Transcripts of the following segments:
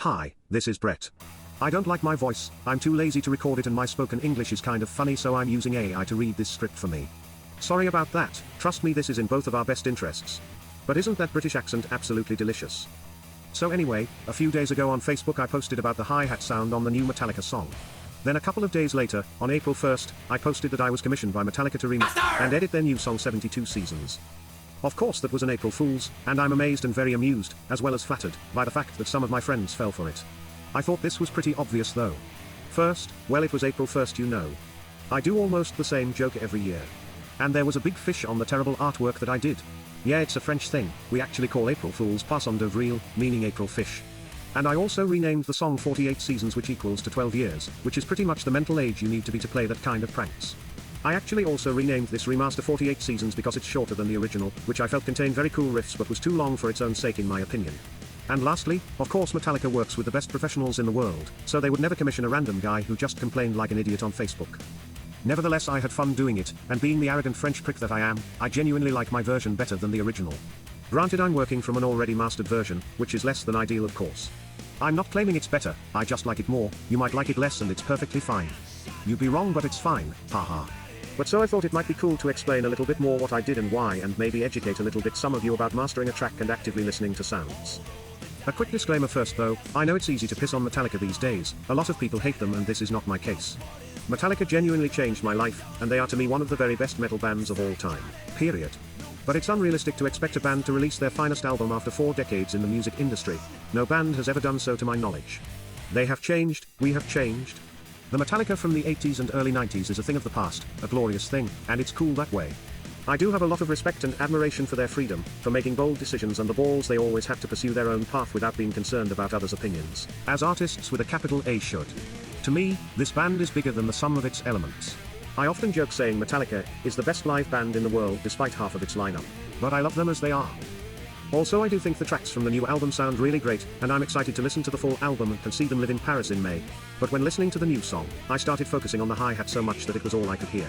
Hi, this is Brett. I don't like my voice, I'm too lazy to record it and my spoken English is kind of funny, so I'm using AI to read this script for me. Sorry about that, trust me, this is in both of our best interests. But isn't that British accent absolutely delicious? So anyway, a few days ago on Facebook I posted about the hi-hat sound on the new Metallica song. Then a couple of days later, on April 1st, I posted that I was commissioned by Metallica to remaster and edit their new song 72 Seasons. Of course that was an April Fool's, and I'm amazed and very amused, as well as flattered, by the fact that some of my friends fell for it. I thought this was pretty obvious though. First, well, it was April 1st, you know. I do almost the same joke every year. And there was a big fish on the terrible artwork that I did. Yeah, it's a French thing, we actually call April Fools Poisson d'avril, meaning April fish. And I also renamed the song 48 Seasons, which equals to 12 years, which is pretty much the mental age you need to be to play that kind of pranks. I actually also renamed this remaster 48 Seasons because it's shorter than the original, which I felt contained very cool riffs but was too long for its own sake in my opinion. And lastly, of course Metallica works with the best professionals in the world, so they would never commission a random guy who just complained like an idiot on Facebook. Nevertheless, I had fun doing it, and being the arrogant French prick that I am, I genuinely like my version better than the original. Granted, I'm working from an already mastered version, which is less than ideal of course. I'm not claiming it's better, I just like it more, you might like it less and it's perfectly fine. You'd be wrong but it's fine, haha. But so I thought it might be cool to explain a little bit more what I did and why, and maybe educate a little bit some of you about mastering a track and actively listening to sounds. A quick disclaimer first though, I know it's easy to piss on Metallica these days, a lot of people hate them and this is not my case. Metallica genuinely changed my life, and they are to me one of the very best metal bands of all time, period. But it's unrealistic to expect a band to release their finest album after 4 decades in the music industry. No band has ever done so to my knowledge. They have changed, we have changed. The Metallica from the 80s and early 90s is a thing of the past, a glorious thing, and it's cool that way. I do have a lot of respect and admiration for their freedom, for making bold decisions and the balls they always have to pursue their own path without being concerned about others' opinions, as artists with a capital A should. To me, this band is bigger than the sum of its elements. I often joke saying Metallica is the best live band in the world despite half of its lineup, but I love them as they are. Also, I do think the tracks from the new album sound really great, and I'm excited to listen to the full album and can see them live in Paris in May. But when listening to the new song, I started focusing on the hi-hat so much that it was all I could hear.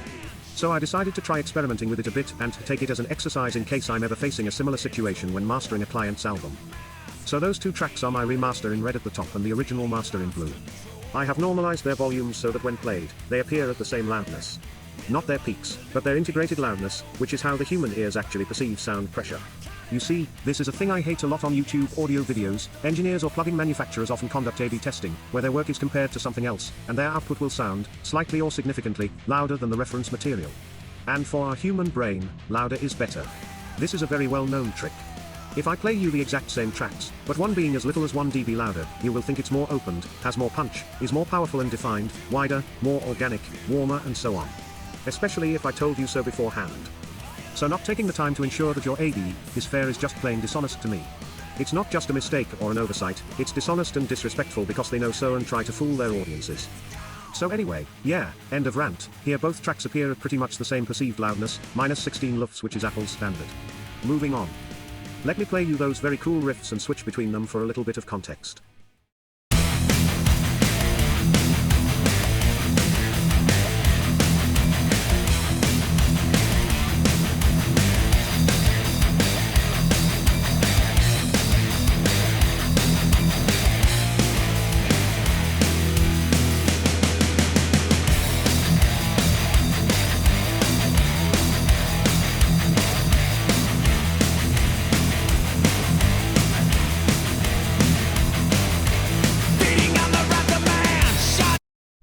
So I decided to try experimenting with it a bit and take it as an exercise in case I'm ever facing a similar situation when mastering a client's album. So those 2 tracks are my remaster in red at the top and the original master in blue. I have normalized their volumes so that when played, they appear at the same loudness. Not their peaks, but their integrated loudness, which is how the human ears actually perceive sound pressure. You see, this is a thing I hate a lot on YouTube audio videos. Engineers or plugin manufacturers often conduct A/B testing, where their work is compared to something else, and their output will sound, slightly or significantly, louder than the reference material. And for our human brain, louder is better. This is a very well-known trick. If I play you the exact same tracks, but one being as little as 1 dB louder, you will think it's more opened, has more punch, is more powerful and defined, wider, more organic, warmer and so on. Especially if I told you so beforehand. So not taking the time to ensure that your A/B is fair is just plain dishonest to me. It's not just a mistake or an oversight, it's dishonest and disrespectful because they know so and try to fool their audiences. So anyway, yeah, end of rant. Here both tracks appear at pretty much the same perceived loudness, minus 16 lufs, which is Apple's standard. Moving on. Let me play you those very cool riffs and switch between them for a little bit of context.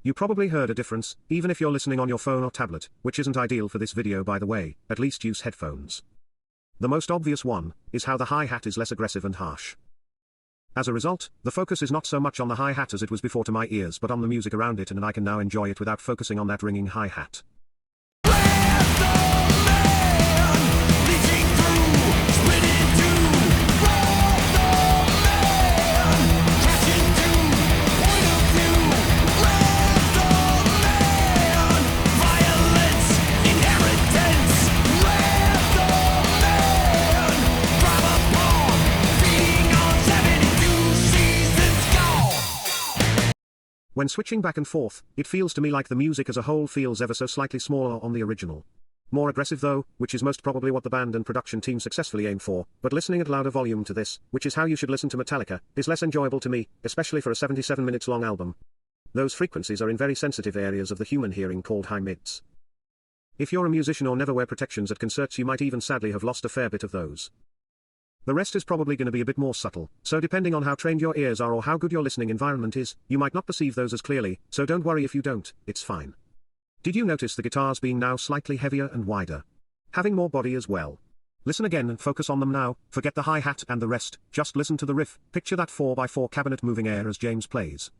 You probably heard a difference, even if you're listening on your phone or tablet, which isn't ideal for this video by the way, at least use headphones. The most obvious one is how the hi-hat is less aggressive and harsh. As a result, the focus is not so much on the hi-hat as it was before to my ears but on the music around it, and I can now enjoy it without focusing on that ringing hi-hat. When switching back and forth, it feels to me like the music as a whole feels ever so slightly smaller on the original. More aggressive though, which is most probably what the band and production team successfully aim for, but listening at louder volume to this, which is how you should listen to Metallica, is less enjoyable to me, especially for a 77 minutes long album. Those frequencies are in very sensitive areas of the human hearing called high mids. If you're a musician or never wear protections at concerts, you might even sadly have lost a fair bit of those. The rest is probably going to be a bit more subtle, so depending on how trained your ears are or how good your listening environment is, you might not perceive those as clearly, so don't worry if you don't, it's fine. Did you notice the guitars being now slightly heavier and wider? Having more body as well. Listen again and focus on them now, forget the hi-hat and the rest, just listen to the riff, picture that 4x4 cabinet moving air as James plays.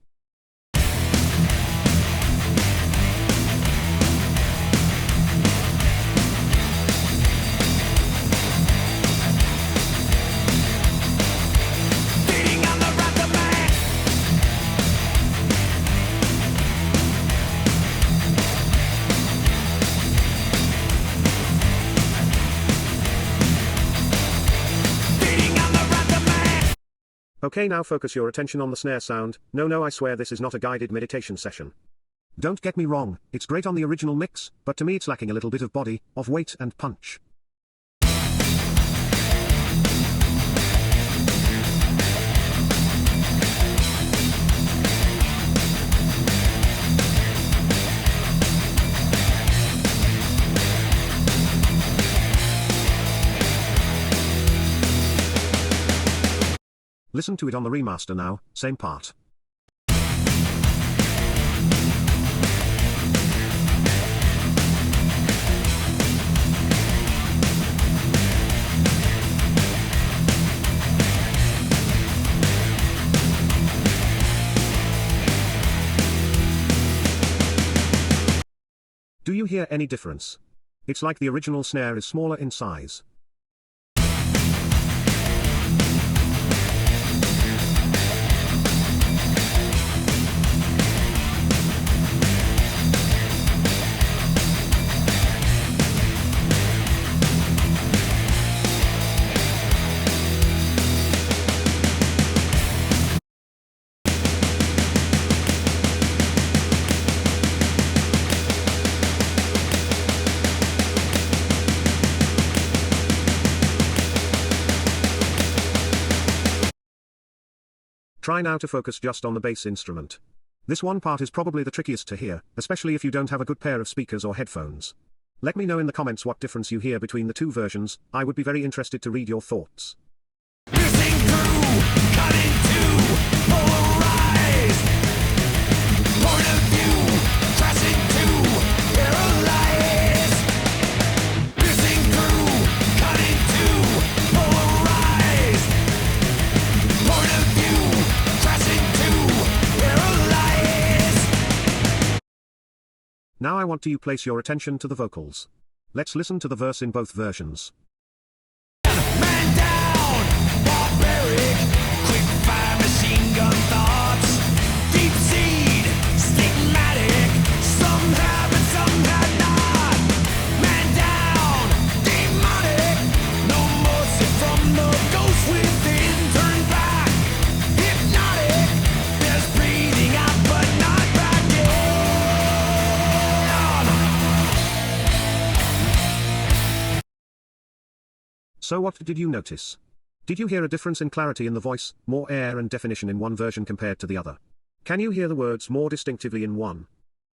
Okay, now focus your attention on the snare sound. No, I swear this is not a guided meditation session. Don't get me wrong, it's great on the original mix, but to me it's lacking a little bit of body, of weight and punch. Listen to it on the remaster now, same part. Do you hear any difference? It's like the original snare is smaller in size. Try now to focus just on the bass instrument. This one part is probably the trickiest to hear, especially if you don't have a good pair of speakers or headphones. Let me know in the comments what difference you hear between the two versions, I would be very interested to read your thoughts. Piercing through, cutting to, polarized. Point of view, crashing to, paralyzed. Piercing through, cutting to, polarized. Point of view, crashing to, paralyzed. Now I want you to place your attention to the vocals. Let's listen to the verse in both versions. Man down, barbaric, quick fire machine gun thoughts, deep seed, stigmatic, some have and some have not. Man down, demonic, no mercy from the ghost within, turn back, hypnotic, there's breathing out but not back in. So what did you notice? Did you hear a difference in clarity in the voice, more air and definition in one version compared to the other? Can you hear the words more distinctively in one?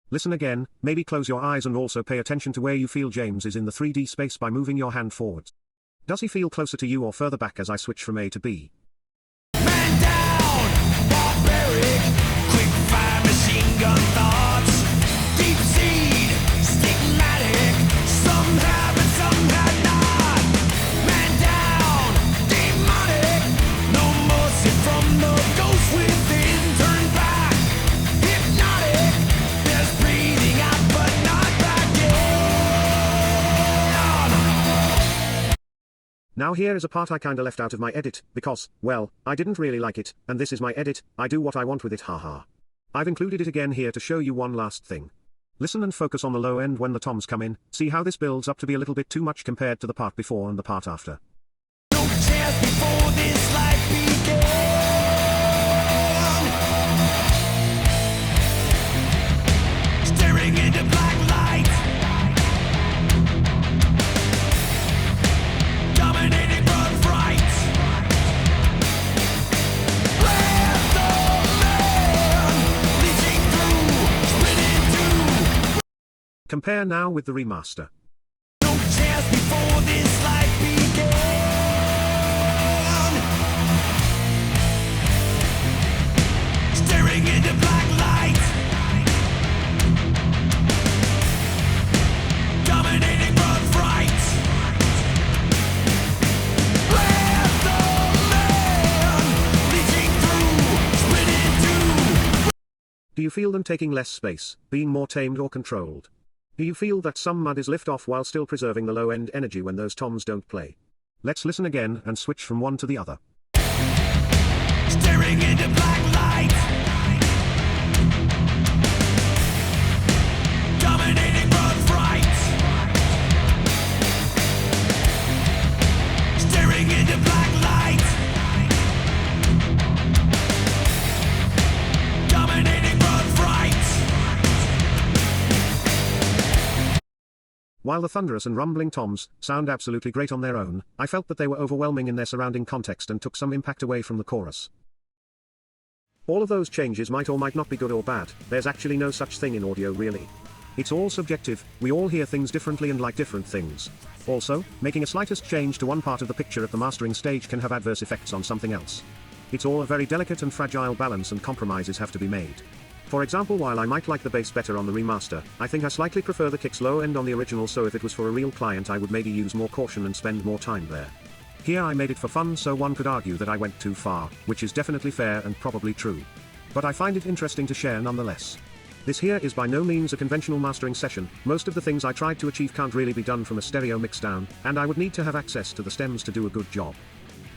Listen again, maybe close your eyes and also pay attention to where you feel James is in the 3D space by moving your hand forward. Does he feel closer to you or further back as I switch from A to B? Man down, barbaric, quick fire machine gun thoughts, deep seed, stigmatic, some have and some have not. Man down, demonic, no mercy from the ghost within, turn back, hypnotic, there's breathing out but not back in. Now here is a part I kinda left out of my edit, because, well, I didn't really like it, and this is my edit, I do what I want with it, haha. I've included it again here to show you one last thing. Listen and focus on the low end when the toms come in, see how this builds up to be a little bit too much compared to the part before and the part after. No chance before this life began. Staring into black light. Compare now with the remaster. No chance before this life began. Staring into black light, dominating birthright. Where's the man? Leaching through, split in two. Do you feel them taking less space, being more tamed or controlled? Do you feel that some mud is lift off while still preserving the low-end energy when those toms don't play? Let's listen again and switch from one to the other. Staring into black light, dominating birthright. Staring into black light, dominating birthright. While the thunderous and rumbling toms sound absolutely great on their own, I felt that they were overwhelming in their surrounding context and took some impact away from the chorus. All of those changes might or might not be good or bad. There's actually no such thing in audio really. It's all subjective, we all hear things differently and like different things. Also, making a slightest change to one part of the picture at the mastering stage can have adverse effects on something else. It's all a very delicate and fragile balance and compromises have to be made. For example, while I might like the bass better on the remaster, I think I slightly prefer the kicks low end on the original, so if it was for a real client I would maybe use more caution and spend more time there. Here I made it for fun, so one could argue that I went too far, which is definitely fair and probably true. But I find it interesting to share nonetheless. This here is by no means a conventional mastering session. Most of the things I tried to achieve can't really be done from a stereo mixdown, and I would need to have access to the stems to do a good job.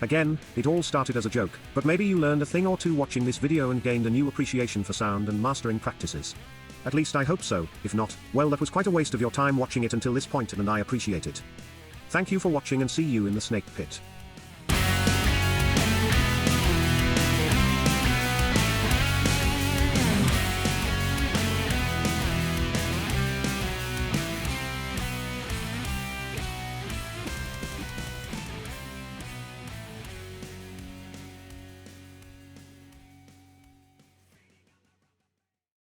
Again, it all started as a joke, but maybe you learned a thing or two watching this video and gained a new appreciation for sound and mastering practices. At least I hope so. If not, well, that was quite a waste of your time watching it until this point, and I appreciate it. Thank you for watching and see you in the snake pit.